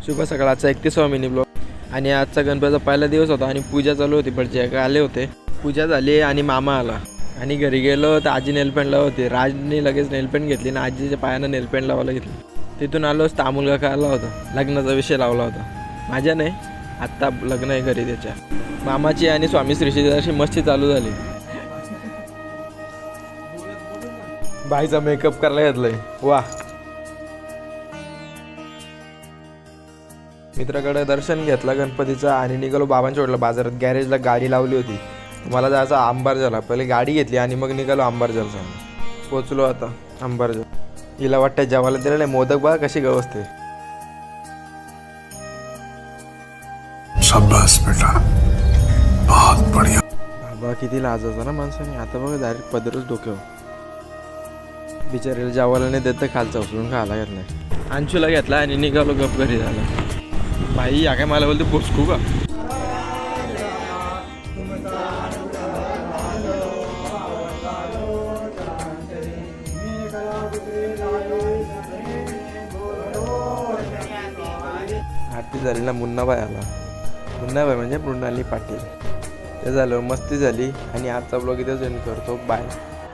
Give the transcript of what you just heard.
शुभ सकाळचा 31वा mini blog. आणि आजचा गणपतीचा पहिला दिवस होता आणि पूजा चालू होती. भटजी आले होते, पूजा झाली आणि मामा आला आणि घरी गेलो तर आजी नेलपेंट लावत होती. राजने लगेच नेलपेंट घेतली आणि आजीच्या पायानं नेलपेंट लावायला घेतली. तिथून आलोच तर मुलगा काय आला होता, लग्नाचा विषय लावला होता. माझ्या नाही, आत्ता लग्न आहे घरी त्याच्या. मामाची आणि स्वामी श्रीची अशी मस्ती चालू झाली. बाईचा मेकअप करायला घेतलाय. वा. मित्राकडे दर्शन घेतलं गणपतीचं आणि निघालो बाबांच्या सोडलं बाजारात. गॅरेजला गाडी लावली होती, मला जायचं अंबारजाला. पहिले गाडी घेतली आणि मग निघालो अंबारजालचा. पोचलो आता अंबारजाल. हिला वाटतं जेवायला दिलं नाही. मोदक बघा कशी गवसते. शाबाश बेटा, बहुत बढ़िया. बाबा किती लाजायचा ना माणसाने. आता बघा डायरेक्ट पदरच डोक्यावर. बिचारीला जेवायला नाही देत, खालचा उचलून खायला घेतलाय. अंशूला घेतला आणि निघालो गप घरी झाला. बाई या काय मला बोलते पोचकू का. आरती झाली ना. मुन्नाबाई आला. मुन्नाबाई म्हणजे मृणाली पाटील. ते झालं, मस्ती झाली आणि आजचा ब्लॉग इथेच एंड करतो. बाय.